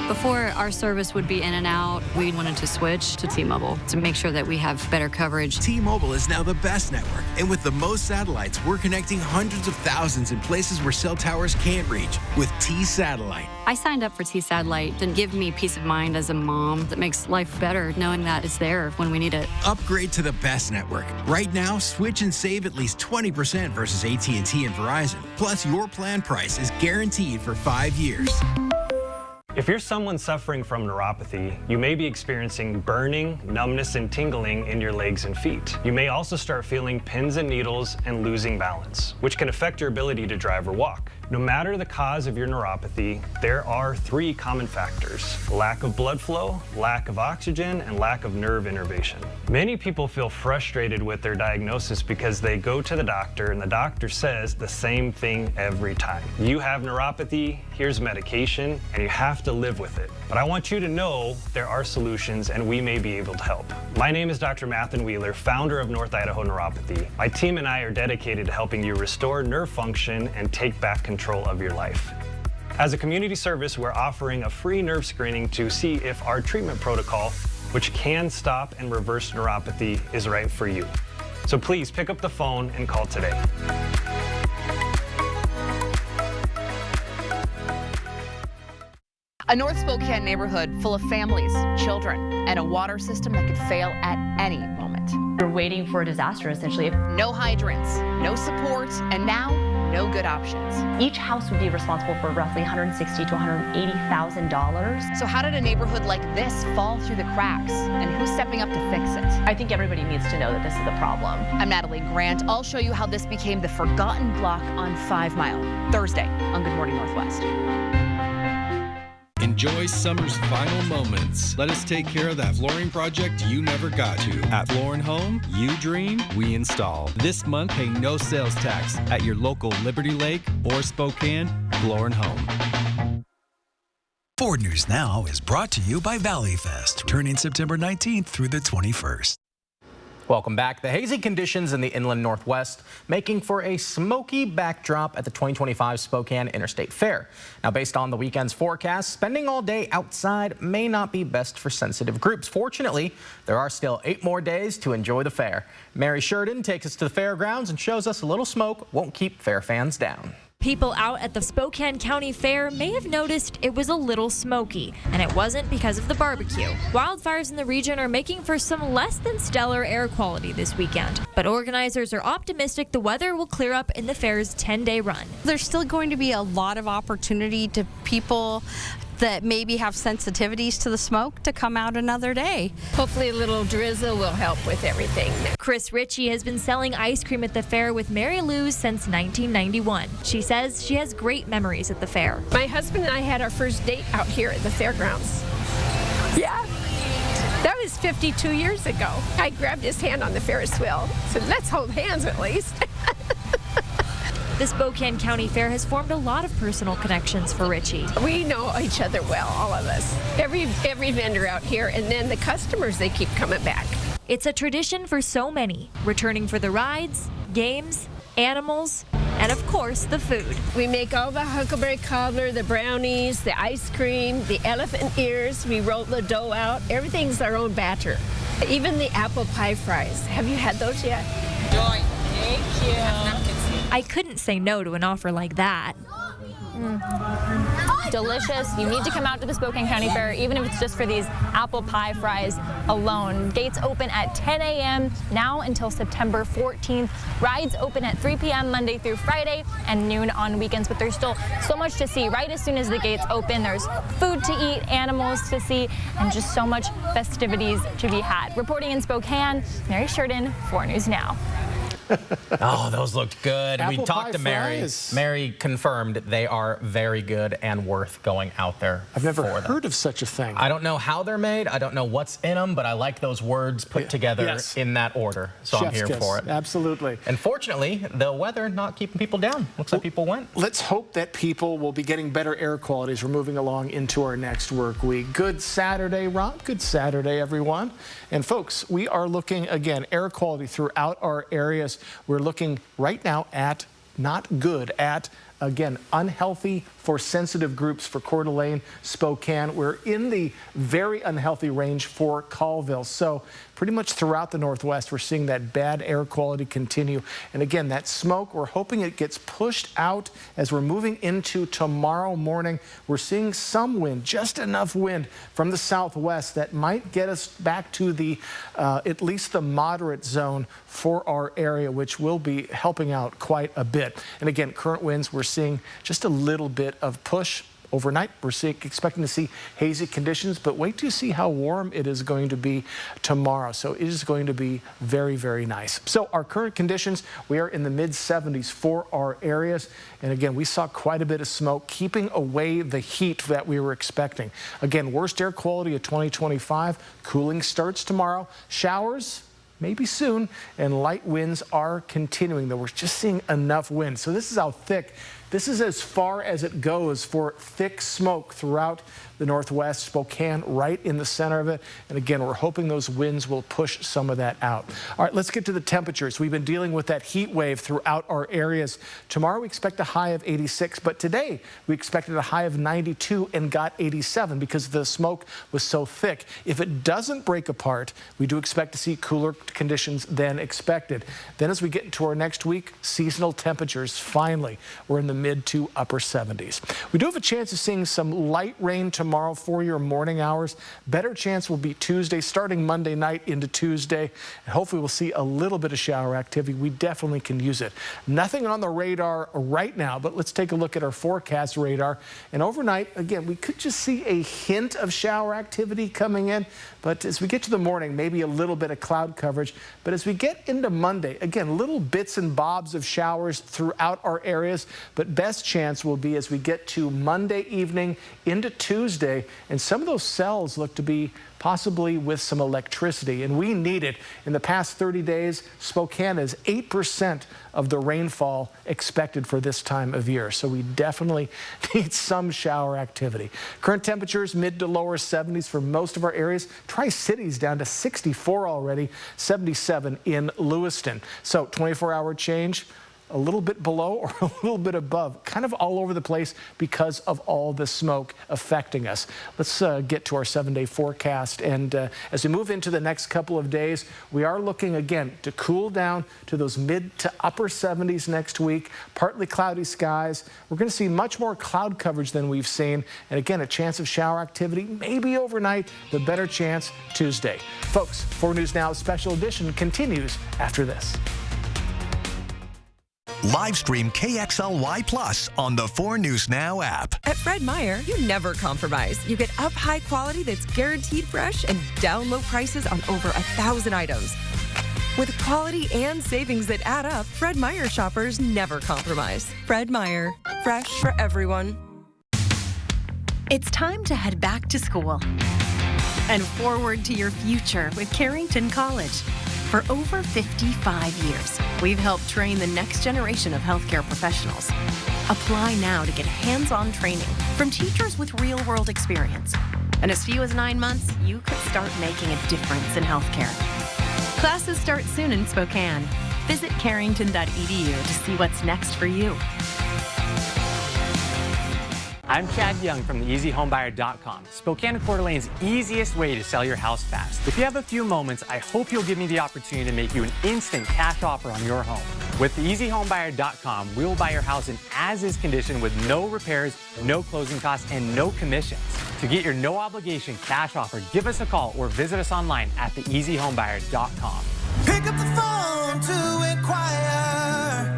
Before, our service would be in and out. We wanted to switch to T-Mobile to make sure that we have better coverage. T-Mobile is now the best network. And with the most satellites, we're connecting hundreds of thousands in places where cell towers can't reach with T-Satellite. I signed up for T-Satellite to give me peace of mind as a mom that makes life better knowing that it's there when we need it. Upgrade to the best network. Right now, switch and save at least 20% versus AT&T and Verizon. Plus, your plan price is guaranteed for 5 years. If you're someone suffering from neuropathy, you may be experiencing burning, numbness, and tingling in your legs and feet. You may also start feeling pins and needles and losing balance, which can affect your ability to drive or walk. No matter the cause of your neuropathy, there are 3 common factors: lack of blood flow, lack of oxygen, and lack of nerve innervation. Many people feel frustrated with their diagnosis because they go to the doctor and the doctor says the same thing every time. You have neuropathy, here's medication, and you have to live with it. But I want you to know there are solutions and we may be able to help. My name is Dr. Mathen Wheeler, founder of North Idaho Neuropathy. My team and I are dedicated to helping you restore nerve function and take back control of your life. As a community service, we're offering a free nerve screening to see if our treatment protocol, which can stop and reverse neuropathy, is right for you. So please pick up the phone and call today. A North Spokane neighborhood full of families, children, and a water system that could fail at any moment. We're waiting for a disaster, essentially. No hydrants, no support, and now no good options. Each house would be responsible for roughly $160,000 to $180,000. So how did a neighborhood like this fall through the cracks? And who's stepping up to fix it? I think everybody needs to know that this is a problem. I'm Natalie Grant. I'll show you how this became the forgotten block on 5 Mile, Thursday on Good Morning Northwest. Enjoy summer's final moments. Let us take care of that flooring project you never got to. At Floor & Home, you dream, we install. This month, pay no sales tax at your local Liberty Lake or Spokane Floor & Home. 4 News Now is brought to you by Valley Fest, turning September 19th through the 21st. Welcome back. The hazy conditions in the inland Northwest making for a smoky backdrop at the 2025 Spokane Interstate Fair. Now, based on the weekend's forecast, spending all day outside may not be best for sensitive groups. Fortunately, there are still 8 more days to enjoy the fair. Mary Sheridan takes us to the fairgrounds and shows us a little smoke won't keep fair fans down. People out at the Spokane County Fair may have noticed it was a little smoky, and it wasn't because of the barbecue. Wildfires in the region are making for some less than stellar air quality this weekend, but organizers are optimistic the weather will clear up in the fair's 10-day run. There's still going to be a lot of opportunity to people that maybe have sensitivities to the smoke to come out another day. Hopefully a little drizzle will help with everything. Chris Ritchie has been selling ice cream at the fair with Mary Lou's since 1991. She says she has great memories at the fair. My husband and I had our first date out here at the fairgrounds. Yeah. That was 52 years ago. I grabbed his hand on the Ferris wheel, said, let's hold hands at least. The Spokane County Fair has formed a lot of personal connections for Ritchie. We know each other well, all of us. Every vendor out here, and then the customers, they keep coming back. It's a tradition for so many, returning for the rides, games, animals, and of course, the food. We make all the huckleberry cobbler, the brownies, the ice cream, the elephant ears. We roll the dough out. Everything's our own batter. Even the apple pie fries. Have you had those yet? Joy. Thank you. I couldn't say no to an offer like that. Delicious. You need to come out to the Spokane County Fair, even if it's just for these apple pie fries alone. Gates open at 10 a.m. now until September 14th. Rides open at 3 p.m. Monday through Friday and noon on weekends, but there's still so much to see. Right as soon as the gates open, there's food to eat, animals to see, and just so much festivities to be had. Reporting in Spokane, Mary Sheridan, 4 News Now. Oh, those looked good. Apple We talked pie to Mary. fries. Mary confirmed they are very good and worth going out there. I've never for them. heard of such a thing. I don't know how they're made. I don't know what's in them, but I like those words put together Yes. in that order. So I'm Chef's here kiss. for it. Absolutely. And fortunately, the weather not keeping people down. Looks like people went. Let's hope that people will be getting better air quality as we're moving along into our next work week. Good Saturday, Rob. Good Saturday, everyone. And folks, we are looking, again, air quality throughout our areas. We're looking right now at not good, at, again, unhealthy for sensitive groups for Coeur d'Alene, Spokane. We're in the very unhealthy range for Colville. So pretty much throughout the Northwest, we're seeing that bad air quality continue. And again, that smoke, we're hoping it gets pushed out as we're moving into tomorrow morning. We're seeing some wind, just enough wind from the southwest that might get us back to the, at least the moderate zone for our area, which will be helping out quite a bit. And again, current winds, we're seeing just a little bit of push. Overnight, we're expecting to see hazy conditions, but wait to see how warm it is going to be tomorrow. So it is going to be very, very nice. So our current conditions, we are in the mid-70s for our areas. And again, we saw quite a bit of smoke, keeping away the heat that we were expecting. Again, worst air quality of 2025. Cooling starts tomorrow. Showers maybe soon, and light winds are continuing, though we're just seeing enough wind. So this is how thick, this is as far as it goes for thick smoke throughout the Northwest, Spokane right in the center of it. And again, we're hoping those winds will push some of that out. All right, let's get to the temperatures. We've been dealing with that heat wave throughout our areas. Tomorrow we expect a high of 86, but today we expected a high of 92 and got 87 because the smoke was so thick. If it doesn't break apart, we do expect to see cooler conditions than expected. Then as we get into our next week, seasonal temperatures, finally, we're in the mid to upper 70s. We do have a chance of seeing some light rain tomorrow for your morning hours. Better chance will be Tuesday, starting Monday night into Tuesday. And hopefully we'll see a little bit of shower activity. We definitely can use it. Nothing on the radar right now, but let's take a look at our forecast radar. And overnight, again, we could just see a hint of shower activity coming in. But as we get to the morning, maybe a little bit of cloud coverage. But as we get into Monday, again, little bits and bobs of showers throughout our areas. But best chance will be as we get to Monday evening into Tuesday. And some of those cells look to be possibly with some electricity, and we need it. In the past 30 days, Spokane is 8% of the rainfall expected for this time of year, so we definitely need some shower activity. Current temperatures mid to lower 70s for most of our areas. Tri-Cities down to 64 already, 77 in Lewiston. So 24-hour change. a little bit below or a little bit above, kind of all over the place because of all the smoke affecting us. Let's get to our 7-day forecast. And as we move into the next couple of days, we are looking again to cool down to those mid to upper 70s next week. Partly cloudy skies. We're going to see much more cloud coverage than we've seen. And again, a chance of shower activity, maybe overnight, the better chance Tuesday. Folks, 4 News Now special edition continues after this. Live stream KXLY Plus on the 4 News Now app. At Fred Meyer, you never compromise. You get up high quality that's guaranteed fresh and down low prices on over 1,000 items. With quality and savings that add up, Fred Meyer shoppers never compromise. Fred Meyer, fresh for everyone. It's time to head back to school and forward to your future with Carrington College. For over 55 years, we've helped train the next generation of healthcare professionals. Apply now to get hands-on training from teachers with real-world experience. In as few as 9 months, you could start making a difference in healthcare. Classes start soon in Spokane. Visit carrington.edu to see what's next for you. I'm Chad Young from theeasyhomebuyer.com, Spokane and Coeur d'Alene's easiest way to sell your house fast. If you have a few moments, I hope you'll give me the opportunity to make you an instant cash offer on your home. With theeasyhomebuyer.com, we will buy your house in as-is condition with no repairs, no closing costs, and no commissions. To get your no-obligation cash offer, give us a call or visit us online at theeasyhomebuyer.com. Pick up the phone to inquire.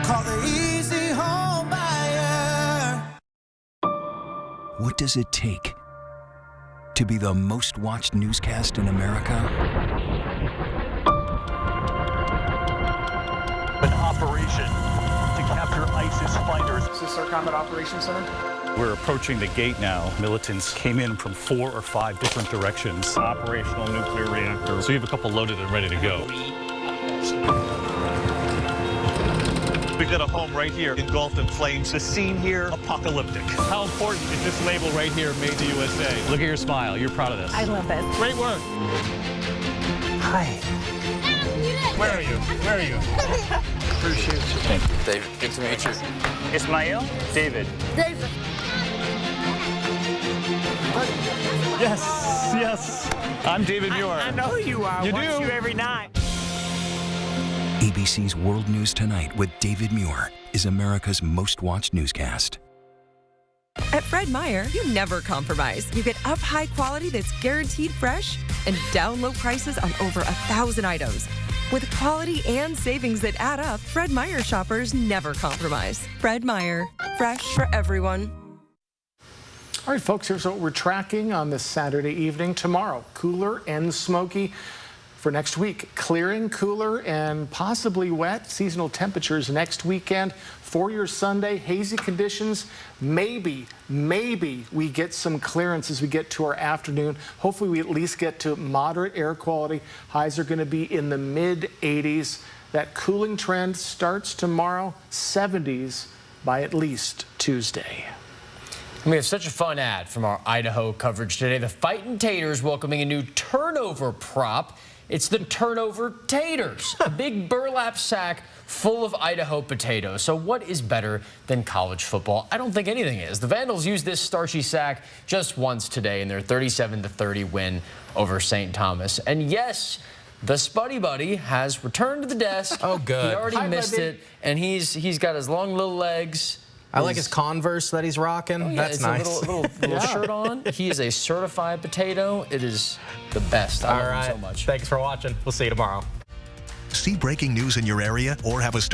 Call the Easy Home Buyer. What does it take to be the most watched newscast in America? An operation to capture ISIS fighters. Is this our Combat Operations Center? We're approaching the gate now. Militants came in from 4 or 5 different directions. Operational nuclear reactor. So you have a couple loaded and ready to go. We've got a home right here engulfed in flames. The scene here, apocalyptic. How important is this label right here, Made in the USA? Look at your smile. You're proud of this. I love this. Great work. Hi. Where are you? Where are you? Appreciate you. Thank you. David, good to meet you. Ismail? David. David. Yes, yes. I'm David Muir. I know who you are. You Watch do? you every night. ABC's World News Tonight with David Muir is America's most watched newscast. At Fred Meyer, you never compromise. You get up high quality that's guaranteed fresh and down low prices on over 1,000 items. With quality and savings that add up, Fred Meyer shoppers never compromise. Fred Meyer, fresh for everyone. All right, folks, here's what we're tracking on this Saturday evening. Tomorrow, cooler and smoky. For next week, clearing, cooler, and possibly wet. Seasonal temperatures next weekend. For your Sunday, hazy conditions. Maybe we get some clearance as we get to our afternoon. Hopefully we at least get to moderate air quality. Highs are going to be in the mid-80s. That cooling trend starts tomorrow, 70s by at least Tuesday. And we have such a fun ad from our Idaho coverage today. The Fightin' Taters welcoming a new turnover prop. It's the turnover taters, a big burlap sack full of Idaho potatoes. So what is better than college football? I don't think anything is. The Vandals used this starchy sack just once today in their 37-30 win over St. Thomas. And yes, the Spuddy Buddy has returned to the desk. Oh, good. He already missed it, and he's got his long little legs. I like his Converse that he's rocking. Oh, yeah, that's it's nice. A little shirt on. He is a certified potato. It is the best. I love him so much. Thanks for watching. We'll see you tomorrow. See breaking news in your area or have a